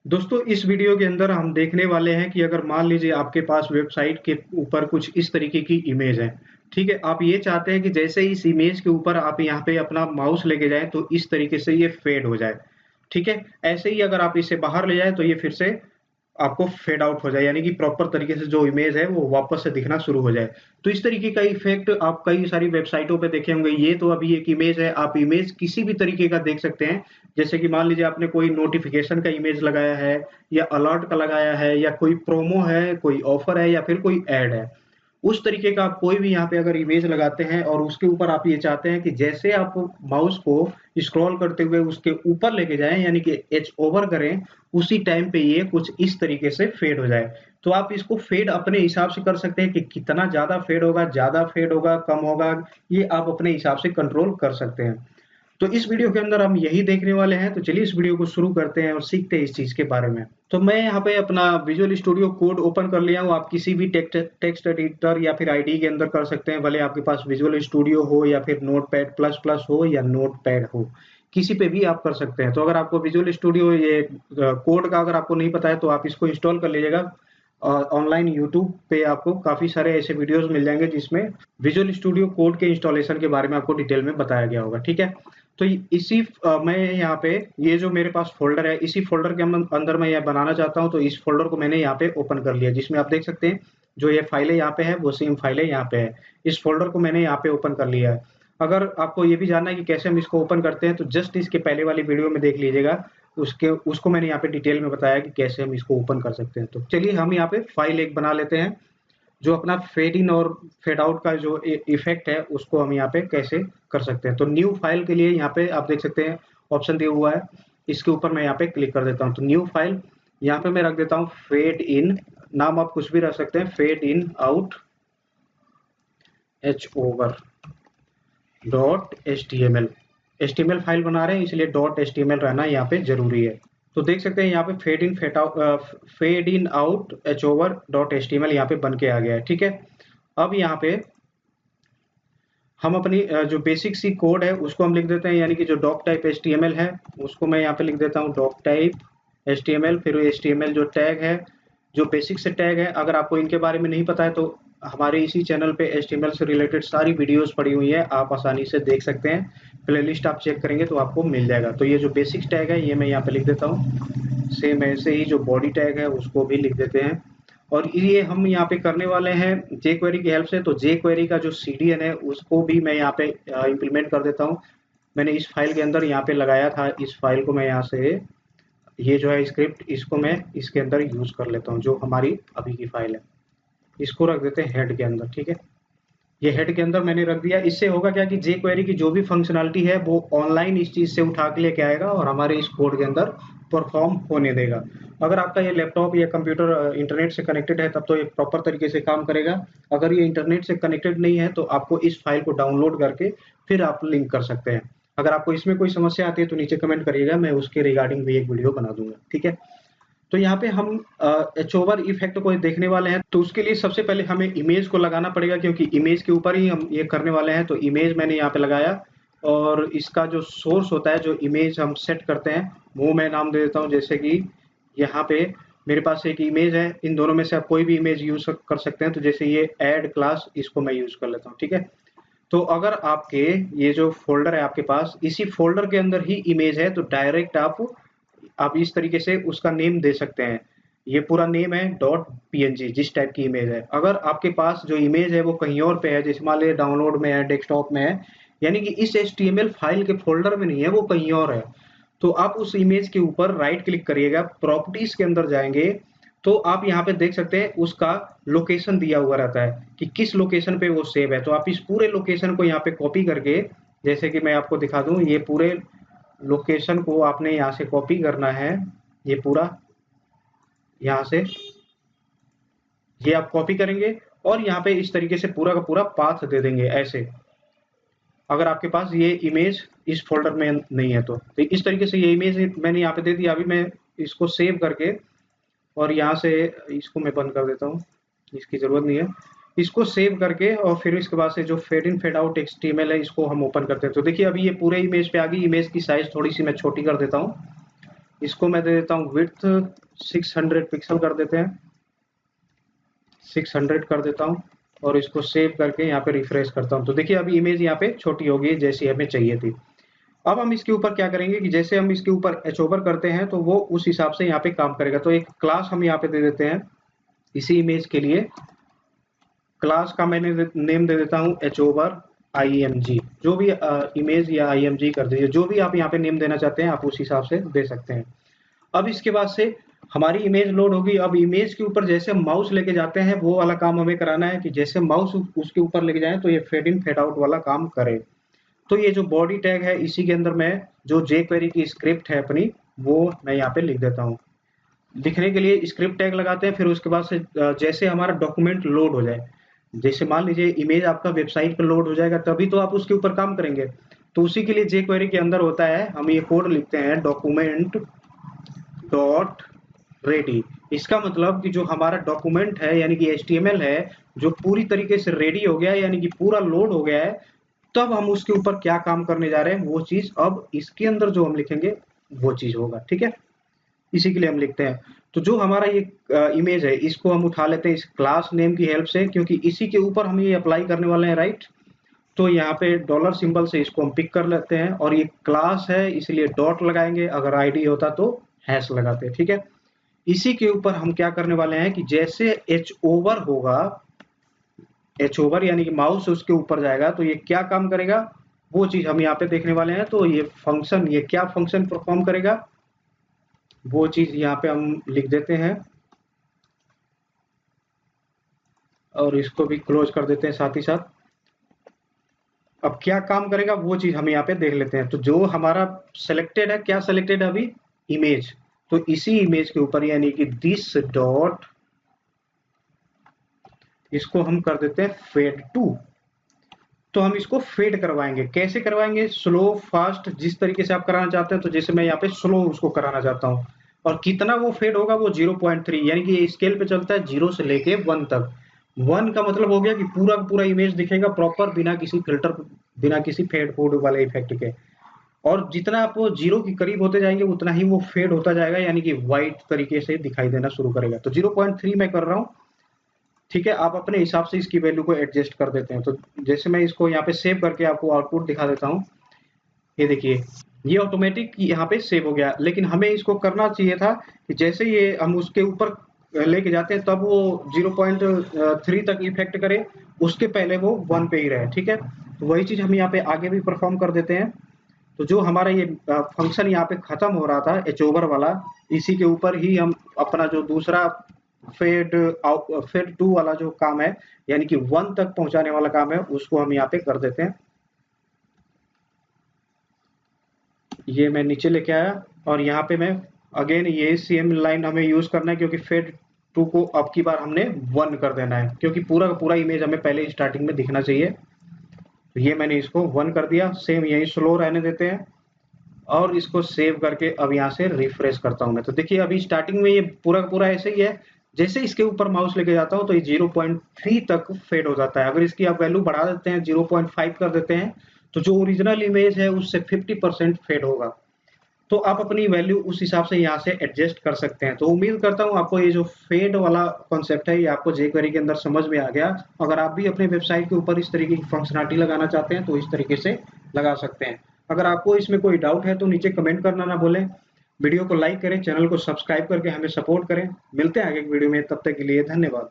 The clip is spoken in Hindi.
दोस्तों इस वीडियो के अंदर हम देखने वाले हैं कि अगर मान लीजिए आपके पास वेबसाइट के ऊपर कुछ इस तरीके की इमेज है। ठीक है, आप ये चाहते हैं कि जैसे ही इस इमेज के ऊपर आप यहाँ पे अपना माउस लेके जाएं तो इस तरीके से ये फेड हो जाए। ठीक है, ऐसे ही अगर आप इसे बाहर ले जाएं तो ये फिर से आपको फेड आउट हो जाए, यानी कि प्रॉपर तरीके से जो इमेज है वो वापस से दिखना शुरू हो जाए। तो इस तरीके का इफेक्ट आप कई सारी वेबसाइटों पे देखे होंगे। ये तो अभी एक इमेज है, आप इमेज किसी भी तरीके का देख सकते हैं। जैसे कि मान लीजिए आपने कोई नोटिफिकेशन का इमेज लगाया है या अलर्ट का लगाया है या कोई प्रोमो है, कोई ऑफर है या फिर कोई एड है। उस तरीके का आप कोई भी यहाँ पे अगर इमेज लगाते हैं और उसके ऊपर आप ये चाहते हैं कि जैसे आप माउस को स्क्रॉल करते हुए उसके ऊपर लेके जाएं, यानी कि एच ओवर करें, उसी टाइम पे ये कुछ इस तरीके से फेड हो जाए। तो आप इसको फेड अपने हिसाब से कर सकते हैं कि कितना ज्यादा फेड होगा, कम होगा, ये आप अपने हिसाब से कंट्रोल कर सकते हैं। तो इस वीडियो के अंदर हम यही देखने वाले हैं। तो चलिए इस वीडियो को शुरू करते हैं और सीखते हैं इस चीज के बारे में। तो मैं यहाँ पे अपना विजुअल स्टूडियो कोड ओपन कर लिया हूँ। आप किसी भी टेक्स्ट एडिटर या फिर आईडी के अंदर कर सकते हैं, भले आपके पास विजुअल स्टूडियो हो या फिर नोटपैड प्लस प्लस हो या नोटपैड हो, किसी पे भी आप कर सकते हैं। तो अगर आपको विजुअल स्टूडियो ये कोड का अगर आपको नहीं पता है तो आप इसको इंस्टॉल कर लीजिएगा। ऑनलाइन यूट्यूब पे आपको काफी सारे ऐसे वीडियोस मिल जाएंगे जिसमें विजुअल स्टूडियो कोड के इंस्टॉलेशन के बारे में आपको डिटेल में बताया गया होगा। ठीक है, तो इसी मैं यहाँ पे ये जो मेरे पास फोल्डर है, इसी फोल्डर के अंदर मैं यह बनाना चाहता हूँ। तो इस फोल्डर को मैंने यहाँ पे ओपन कर लिया, जिसमें आप देख सकते हैं जो ये फाइलें यहाँ पे है वो सेम फाइलें यहाँ पे है। इस फोल्डर को मैंने यहाँ पे ओपन कर लिया है। अगर आपको ये भी जानना है कि कैसे हम इसको ओपन करते हैं तो जस्ट इसके पहले वाली वीडियो में देख लीजिएगा। उसको मैंने यहाँ पे डिटेल में बताया कि कैसे हम इसको ओपन कर सकते हैं। तो चलिए हम यहाँ पे फाइल एक बना लेते हैं। जो अपना फेड इन और फेड आउट का जो इफेक्ट है उसको हम यहाँ पे कैसे कर सकते हैं। तो न्यू फाइल के लिए यहाँ पे आप देख सकते हैं ऑप्शन दिया हुआ है, इसके ऊपर मैं यहाँ पे क्लिक कर देता हूँ। तो न्यू फाइल यहाँ पे मैं रख देता हूँ फेड इन, नाम आप कुछ भी रख सकते हैं, fade in out H over dot H T M L file बना रहे हैं इसलिए dot H T M L रहना यहाँ पे जरूरी है। तो देख सकते हैं यहाँ पे fade in out H over dot H T M L यहाँ पे बन के आ गया है। ठीक है, अब यहाँ पे हम अपनी जो बेसिक सी कोड है उसको हम लिख देते हैं, यानी कि जो doc type H T M L है उसको मैं यहाँ पे लिख देता हूँ doc type H T M L. फिर एच टी एम एल जो टैग है, जो बेसिक से टैग है, अगर आपको इनके बारे में नहीं पता है तो हमारे इसी चैनल पे एच टी एम एल से रिलेटेड सारी वीडियोस पड़ी हुई है, आप आसानी से देख सकते हैं। प्लेलिस्ट आप चेक करेंगे तो आपको मिल जाएगा। तो ये जो बेसिक टैग है ये मैं यहाँ पे लिख देता हूँ। सेम ऐसे ही जो बॉडी टैग है उसको भी लिख देते हैं। और ये हम यहाँ पे करने वाले हैं जे क्वेरी की हेल्प से। तो जे क्वेरी का जो सीडीएन है उसको भी मैं यहाँ पे इम्प्लीमेंट कर देता हूँ। मैंने इस फाइल के अंदर यहाँ पे लगाया था, इस फाइल को मैं यहाँ से, ये जो है स्क्रिप्ट, इसको मैं इसके अंदर यूज कर लेता हूँ। जो हमारी अभी की फाइल है इसको रख देते हैं हेड के अंदर। ठीक है, ये हेड के अंदर मैंने रख दिया। इससे होगा क्या कि जे क्वेरी की जो भी फंक्शनलिटी है वो ऑनलाइन इस चीज से उठा के लेके आएगा और हमारे इस कोड के अंदर परफॉर्म होने देगा। अगर आपका ये लैपटॉप या कंप्यूटर इंटरनेट से कनेक्टेड है तब तो ये प्रॉपर तरीके से काम करेगा। अगर ये इंटरनेट से कनेक्टेड नहीं है तो आपको इस फाइल को डाउनलोड करके फिर आप लिंक कर सकते हैं। अगर आपको इसमें कोई समस्या आती है तो नीचे कमेंट करिएगा, मैं उसके रिगार्डिंग भी एक वीडियो बना दूंगा। ठीक है, तो यहाँ पे हम एच ओवर इफेक्ट को देखने वाले हैं। तो उसके लिए सबसे पहले हमें इमेज को लगाना पड़ेगा, क्योंकि इमेज के ऊपर ही हम ये करने वाले हैं। तो इमेज मैंने यहाँ पे लगाया और इसका जो सोर्स होता है, जो इमेज हम सेट करते हैं, वो मैं नाम दे देता हूँ। जैसे कि यहाँ पे मेरे पास एक इमेज है, इन दोनों में से आप कोई भी इमेज यूज कर सकते हैं। तो जैसे ये एड क्लास, इसको मैं यूज कर लेता हूँ। ठीक है, तो अगर आपके ये जो फोल्डर है आपके पास, इसी फोल्डर के अंदर ही इमेज है तो डायरेक्ट आप इस तरीके से उसका नेम दे सकते हैं। ये पूरा नेम है डॉट पीएनजी, जिस टाइप की इमेज है। अगर आपके पास जो इमेज है वो कहीं और पे है, जैसे मान लीजिए डाउनलोड में है, डेस्कटॉप में है, यानी कि इस एचटीएमएल फाइल के फोल्डर में नहीं है, वो कहीं और है, तो आप उस इमेज के ऊपर राइट क्लिक करिएगा, प्रॉपर्टीज के अंदर जाएंगे तो आप यहाँ पे देख सकते हैं उसका लोकेशन दिया हुआ रहता है कि किस लोकेशन पे वो सेव है। तो आप इस पूरे लोकेशन को यहाँ पे कॉपी करके, जैसे कि मैं आपको दिखा दूं, ये पूरे लोकेशन को आपने यहाँ से कॉपी करना है। ये पूरा यहाँ से ये आप कॉपी करेंगे और यहाँ पे इस तरीके से पूरा का पूरा पाथ दे देंगे ऐसे। अगर आपके पास ये इमेज इस फोल्डर में नहीं है तो इस तरीके से ये इमेज मैंने यहाँ पे दे दिया। अभी मैं इसको सेव करके और यहाँ से इसको मैं बंद कर देता हूँ, इसकी जरूरत नहीं है। इसको सेव करके और फिर इसके बाद से जो fade in fade out HTML है इसको हम ओपन करते हैं। तो देखिए अभी ये पूरे इमेज पे आ गई। इमेज की साइज थोड़ी सी मैं छोटी कर देता हूँ इसको मैं दे देता हूँ विड्थ 600 पिक्सल कर देते हैं, 600 कर देता हूँ और इसको सेव करके यहाँ पे रिफ्रेश करता हूँ। तो देखिए अभी इमेज यहाँ पे छोटी हो गई जैसी हमें चाहिए थी। अब हम इसके ऊपर क्या करेंगे कि जैसे हम इसके ऊपर एच ओवर करते हैं तो वो उस हिसाब से यहाँ पे काम करेगा। तो एक क्लास हम यहाँ पे दे देते हैं इसी इमेज के लिए। क्लास का मैंने नेम दे देता हूँ एच ओवर IMG, जो भी इमेज या IMG कर दीजिए, जो भी आप यहाँ पे नेम देना चाहते हैं आप उस हिसाब से दे सकते हैं। अब इसके बाद से हमारी इमेज लोड होगी। अब इमेज के ऊपर जैसे हम माउस लेके जाते हैं वो वाला काम हमें कराना है कि जैसे माउस उसके ऊपर लेके जाए तो ये फेड इन फेड आउट वाला काम करे। तो ये जो बॉडी टैग है इसी के अंदर मैं जो jQuery की स्क्रिप्ट है अपनी वो मैं यहाँ पे लिख देता हूँ। लिखने के लिए स्क्रिप्ट टैग लगाते हैं, फिर उसके बाद से जैसे हमारा डॉक्यूमेंट लोड हो जाए, जैसे मान लीजिए इमेज आपका वेबसाइट पर लोड हो जाएगा तभी तो आप उसके ऊपर काम करेंगे। तो उसी के लिए jQuery के अंदर होता है, हम ये कोड लिखते हैं डॉक्यूमेंट डॉट रेडी। इसका मतलब कि जो हमारा डॉक्यूमेंट है यानी कि HTML है जो पूरी तरीके से रेडी हो गया है यानी कि पूरा लोड हो गया है, तब हम उसके ऊपर क्या काम करने जा रहे हैं वो चीज अब इसके अंदर जो हम लिखेंगे वो चीज होगा। ठीक है, इसी के लिए हम लिखते हैं। तो जो हमारा ये इमेज है इसको हम उठा लेते हैं इस क्लास नेम की हेल्प से, क्योंकि इसी के ऊपर हम ये अप्लाई करने वाले हैं, राइट। तो यहाँ पे डॉलर सिंबल से इसको हम पिक कर लेते हैं और ये क्लास है इसलिए डॉट लगाएंगे, अगर आईडी होता तो हैश लगाते। ठीक है, इसी के ऊपर हम क्या करने वाले हैं कि जैसे एच ओवर होगा, एच ओवर यानी कि माउस उसके ऊपर जाएगा तो ये क्या काम करेगा वो चीज हम यहाँ पे देखने वाले हैं। तो ये फंक्शन, ये क्या फंक्शन परफॉर्म करेगा वो चीज यहाँ पे हम लिख देते हैं और इसको भी क्लोज कर देते हैं साथ ही साथ। अब क्या काम करेगा वो चीज हम यहाँ पे देख लेते हैं। तो जो हमारा सिलेक्टेड है, क्या सिलेक्टेड है अभी, इमेज। तो इसी इमेज के ऊपर यानी कि दिस डॉट, इसको हम कर देते हैं फेड टू। तो हम इसको फेड करवाएंगे, कैसे करवाएंगे, स्लो फास्ट जिस तरीके से आप कराना चाहते हैं। तो जैसे मैं यहाँ पे स्लो उसको कराना चाहता हूँ और कितना वो फेड होगा वो 0.3 यानी कि स्केल पे चलता है 0 से लेके 1 तक। 1 का मतलब हो गया कि पूरा का पूरा इमेज दिखेगा प्रॉपर बिना किसी फिल्टर, बिना किसी फेड फूड वाले इफेक्ट के। और जितना आप 0 के करीब होते जाएंगे उतना ही वो फेड होता जाएगा यानी कि व्हाइट तरीके से दिखाई देना शुरू करेगा। तो 0.3 मैं कर रहा हूँ। ठीक है, आप अपने हिसाब से इसकी वैल्यू को एडजस्ट कर देते हैं। तो जैसे मैं इसको यहाँ पे सेव करके आपको आउटपुट दिखा देता हूँ। ये देखिए ये ऑटोमेटिक यहाँ पे सेव हो गया, लेकिन हमें इसको करना चाहिए था कि जैसे ये हम उसके ऊपर लेके जाते हैं तब वो 0.3 तक इफेक्ट करे, उसके पहले वो 1 पे ही रहे। ठीक है, तो वही चीज हम यहाँ पे आगे भी परफॉर्म कर देते हैं। तो जो हमारा ये फंक्शन यहाँ पे खत्म हो रहा था एच ओवर वाला, इसी के ऊपर ही हम अपना जो दूसरा फेड फेड टू वाला जो काम है यानी कि 1 तक पहुंचाने वाला काम है उसको हम यहाँ पे कर देते हैं। ये मैं नीचे लेके आया और यहाँ पे मैं अगेन ये सेम लाइन हमें यूज करना है क्योंकि फेड टू को अब की बार हमने 1 कर देना है, क्योंकि पूरा का पूरा इमेज हमें पहले स्टार्टिंग में दिखना चाहिए। तो ये मैंने इसको 1 कर दिया, सेम यही स्लो रहने देते हैं और इसको सेव करके अब यहाँ से रिफ्रेश करता हूँ मैं। तो देखिए अभी स्टार्टिंग में ये पूरा का पूरा ऐसे ही है, जैसे इसके ऊपर माउस लेके जाता हूँ तो ये 0.3 तक फेड हो जाता है। अगर इसकी आप वैल्यू बढ़ा देते हैं 0.5 कर देते हैं तो जो ओरिजिनल इमेज है उससे 50% फेड होगा। तो आप अपनी वैल्यू उस हिसाब से यहाँ से एडजस्ट कर सकते हैं। तो उम्मीद करता हूँ आपको ये जो फेड वाला कॉन्सेप्ट है ये आपको jQuery के अंदर समझ में आ गया। अगर आप भी अपने वेबसाइट के ऊपर इस तरीके की फंक्शनलिटी लगाना चाहते हैं तो इस तरीके से लगा सकते हैं। अगर आपको इसमें कोई डाउट है तो नीचे कमेंट करना ना भूलें। वीडियो को लाइक करें, चैनल को सब्सक्राइब करके हमें सपोर्ट करें। मिलते हैं आगे की वीडियो में, तब तक के लिए धन्यवाद।